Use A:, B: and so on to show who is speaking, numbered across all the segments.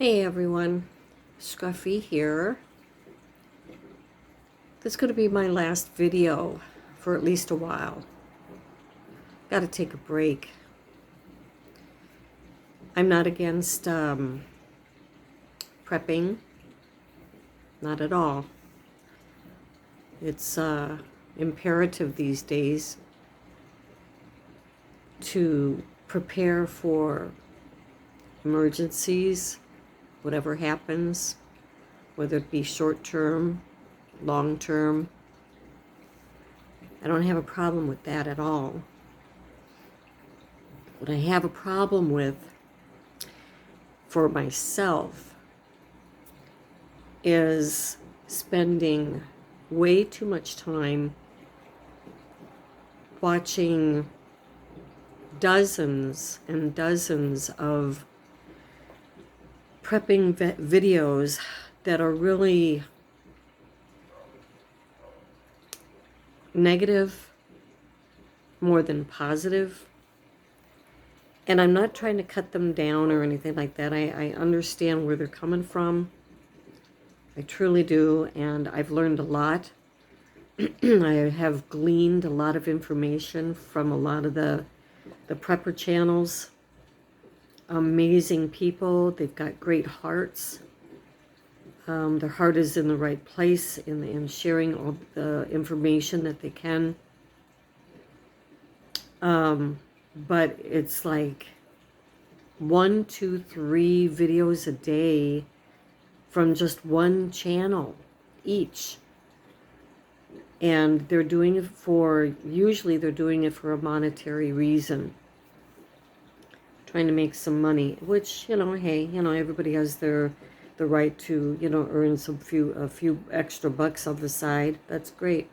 A: Hey everyone, Scruffy here. This is going to be my last video for at least a while. Got to take a break. I'm not against prepping, not at all. It's imperative these days to prepare for emergencies, whatever happens, whether it be short term, long term. I don't have a problem with that at all. What I have a problem with for myself is spending way too much time watching dozens and dozens of prepping videos that are really negative more than positive. And I'm not trying to cut them down or anything like that. I understand where they're coming from. I truly do. And I've learned a lot. I have gleaned a lot of information from a lot of the prepper channels. Amazing people. They've got great hearts. Their heart is in the right place in sharing all the information that they can. But it's like 1, 2, 3 videos a day from just one channel each. And they're doing it usually they're doing it for a monetary reason. Trying to make some money, which, hey, everybody has the right to, earn a few extra bucks on the side. That's great.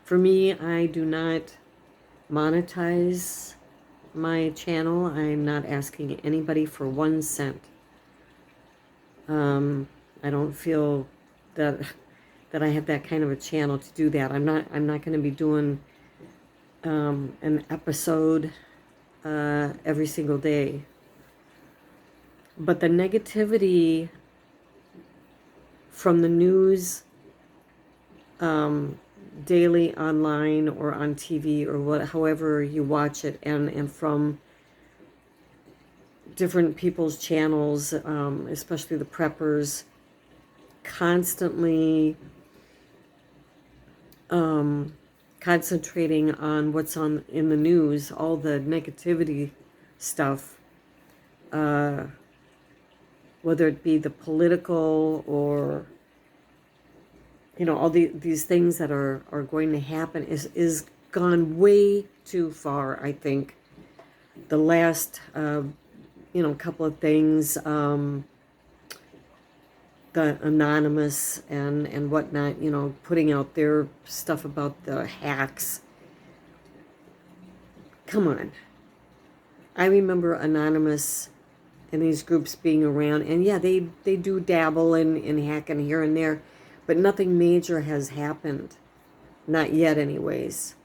A: For me, I do not monetize my channel. I'm not asking anybody for 1 cent. I don't feel that I have that kind of a channel to do that. I'm not going to be doing an episode every single day. But the negativity from the news, daily online or on TV or however you watch it, and from different people's channels, especially the preppers, constantly concentrating on what's in the news, all the negativity stuff, whether it be the political or all these things that are going to happen is gone way too far. I think the last couple of things, the Anonymous and whatnot, putting out their stuff about the hacks. Come on. I remember Anonymous and these groups being around, and yeah, they do dabble in hacking here and there, but nothing major has happened. Not yet, anyways.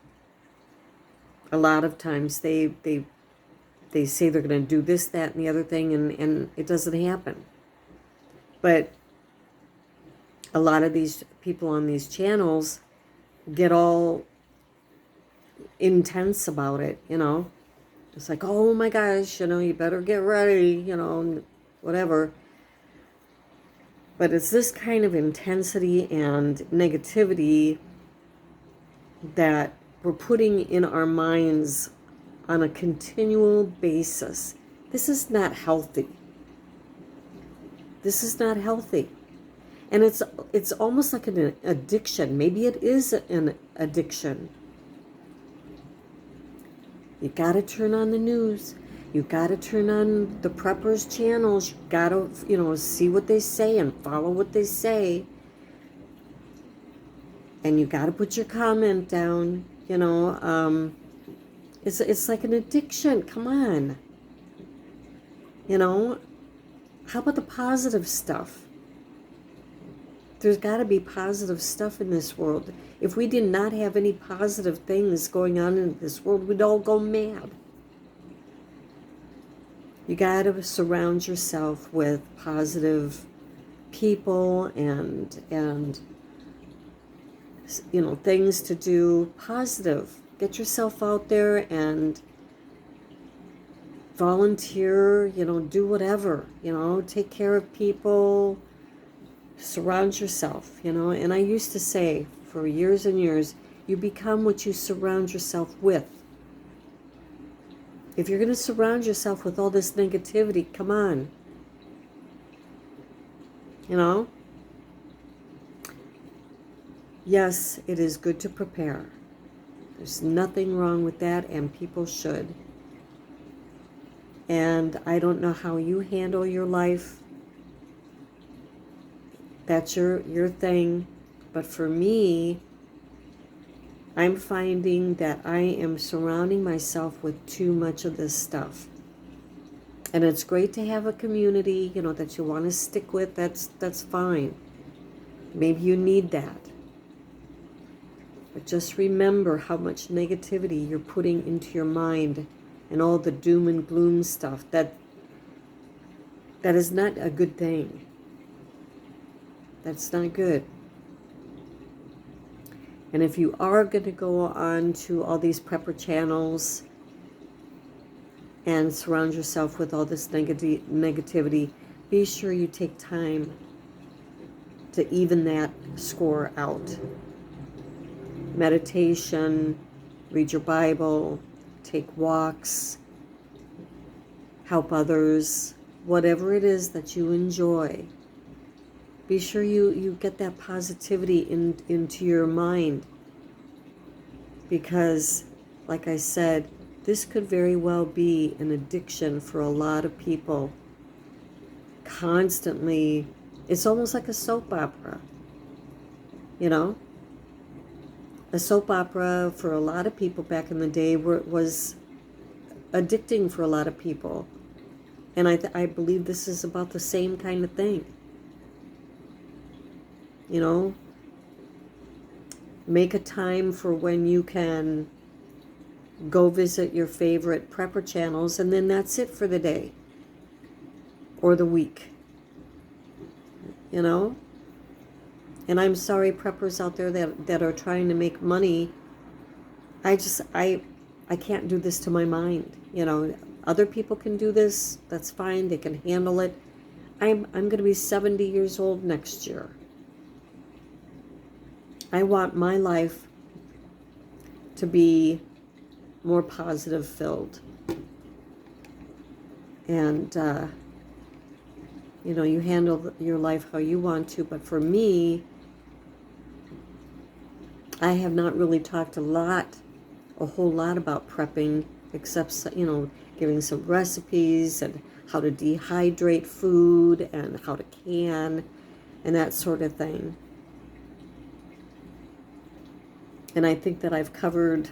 A: A lot of times they say they're going to do this, that, and the other thing, and it doesn't happen. But a lot of these people on these channels get all intense about it, It's like, oh my gosh, you better get ready, whatever. But it's this kind of intensity and negativity that we're putting in our minds on a continual basis. This is not healthy. This is not healthy. And it's almost like an addiction. Maybe it is an addiction. You got to turn on the news. You got to turn on the preppers' channels. You got to, see what they say and follow what they say. And you got to put your comment down. It's like an addiction. Come on. How about the positive stuff? There's got to be positive stuff in this world. If we did not have any positive things going on in this world, we'd all go mad. You got to surround yourself with positive people and things to do positive. Get yourself out there and volunteer, do whatever, take care of people, surround yourself, and I used to say for years and years, you become what you surround yourself with. If you're going to surround yourself with all this negativity, come on. Yes, it is good to prepare. There's nothing wrong with that, and people should. And I don't know how you handle your life. That's your thing. But for me, I'm finding that I am surrounding myself with too much of this stuff. And it's great to have a community, that you want to stick with. That's fine. Maybe you need that. But just remember how much negativity you're putting into your mind and all the doom and gloom stuff. That is not a good thing. That's not good. And if you are going to go on to all these prepper channels and surround yourself with all this negativity, be sure you take time to even that score out. Meditation, read your Bible, take walks, help others, whatever it is that you enjoy. Be sure you get that positivity into your mind, because, like I said, this could very well be an addiction for a lot of people. Constantly, it's almost like a soap opera, A soap opera for a lot of people back in the day was addicting for a lot of people. And I believe this is about the same kind of thing. Make a time for when you can go visit your favorite prepper channels, and then that's it for the day or the week. And I'm sorry, preppers out there that are trying to make money. I can't do this to my mind. Other people can do this. That's fine. They can handle it. I'm going to be 70 years old next year. I want my life to be more positive filled. And, you handle your life how you want to. But for me, I have not really talked a whole lot about prepping, except, giving some recipes and how to dehydrate food and how to can and that sort of thing. And I think that I've covered,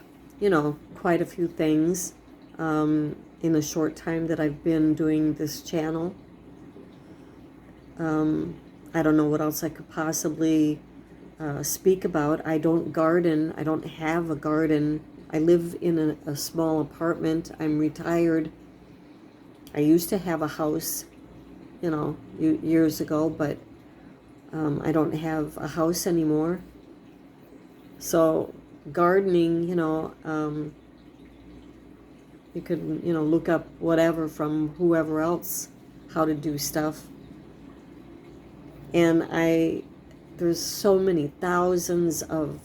A: quite a few things in the short time that I've been doing this channel. I don't know what else I could possibly speak about. I don't garden. I don't have a garden. I live in a small apartment. I'm retired. I used to have a house, years ago, but I don't have a house anymore. So gardening, you could, look up whatever from whoever else, how to do stuff. And there's so many thousands of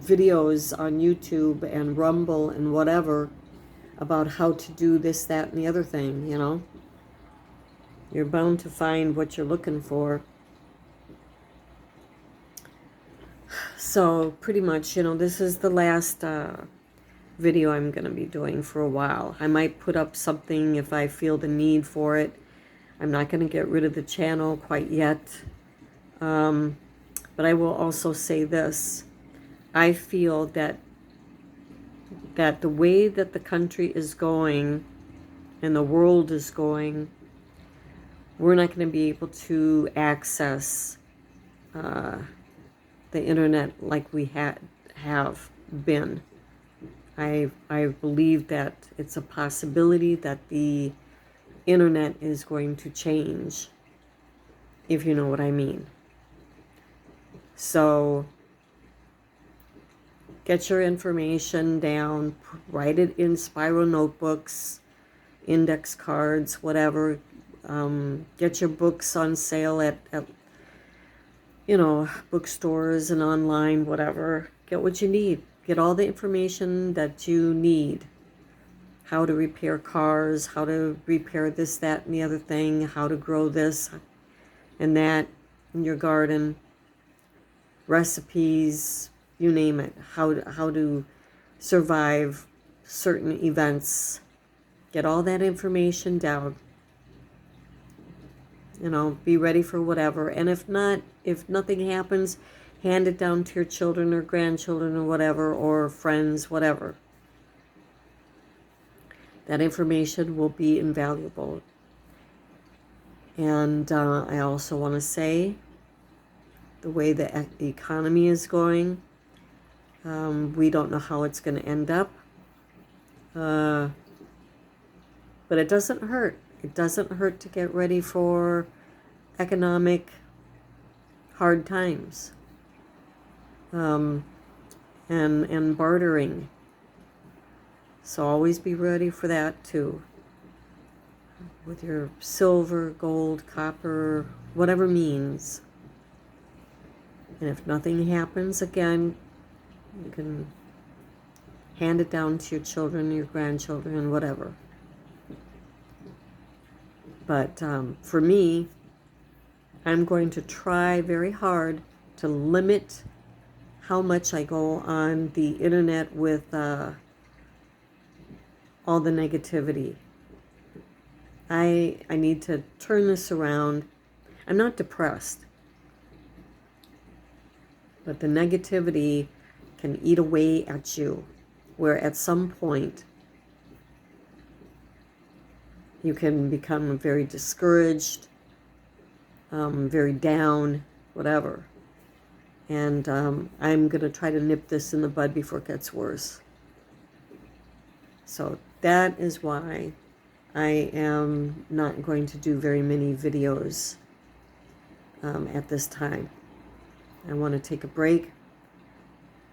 A: videos on YouTube and Rumble and whatever about how to do this, that, and the other thing, You're bound to find what you're looking for. So pretty much, this is the last video I'm going to be doing for a while. I might put up something if I feel the need for it. I'm not going to get rid of the channel quite yet. But I will also say this. I feel that the way that the country is going and the world is going, we're not going to be able to access the internet like we have been I believe that it's a possibility that the internet is going to change, if you know what I mean. So get your information down, write it in spiral notebooks, index cards, whatever. Get your books on sale at bookstores and online, whatever. Get what you need. Get all the information that you need. How to repair cars, how to repair this, that, and the other thing, how to grow this and that in your garden, recipes, you name it, how to survive certain events. Get all that information down. Be ready for whatever. And if nothing happens, hand it down to your children or grandchildren or whatever, or friends, whatever. That information will be invaluable. And I also want to say, the way the economy is going, we don't know how it's going to end up. But it doesn't hurt. It doesn't hurt to get ready for economic hard times. And bartering. So always be ready for that too. With your silver, gold, copper, whatever means. And if nothing happens, again, you can hand it down to your children, your grandchildren, whatever. But for me, I'm going to try very hard to limit how much I go on the internet with all the negativity. I need to turn this around. I'm not depressed, but the negativity can eat away at you, where at some point you can become very discouraged, very down, whatever. And I'm going to try to nip this in the bud before it gets worse. So that is why I am not going to do very many videos at this time. I want to take a break,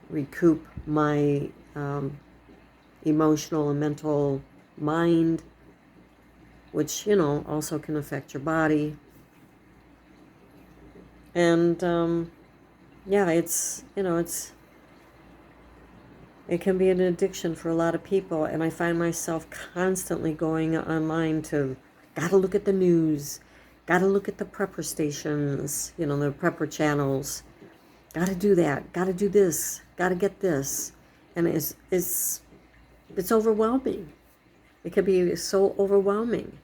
A: recoup my emotional and mental mind, which, also can affect your body. And, yeah, it can be an addiction for a lot of people. And I find myself constantly going online to, gotta look at the news, gotta look at the prepper stations, the prepper channels, gotta do that, gotta do this, gotta get this. And it's overwhelming. It can be so overwhelming.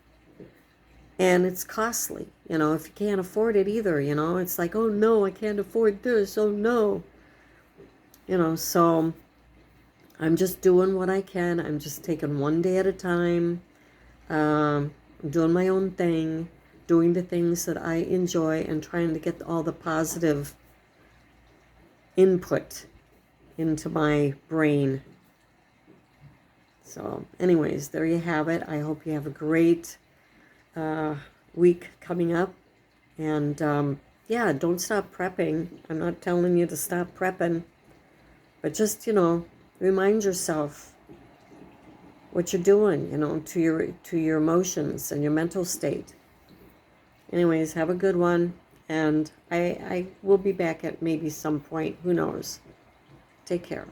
A: And it's costly, if you can't afford it either, it's like, oh no, I can't afford this, oh no. So I'm just doing what I can. I'm just taking one day at a time, doing my own thing, doing the things that I enjoy, and trying to get all the positive input into my brain. So anyways, there you have it. I hope you have a great week coming up. And yeah, don't stop prepping. I'm not telling you to stop prepping, but just, remind yourself what you're doing, to your emotions and your mental state. Anyways, have a good one. And I will be back at maybe some point. Who knows? Take care.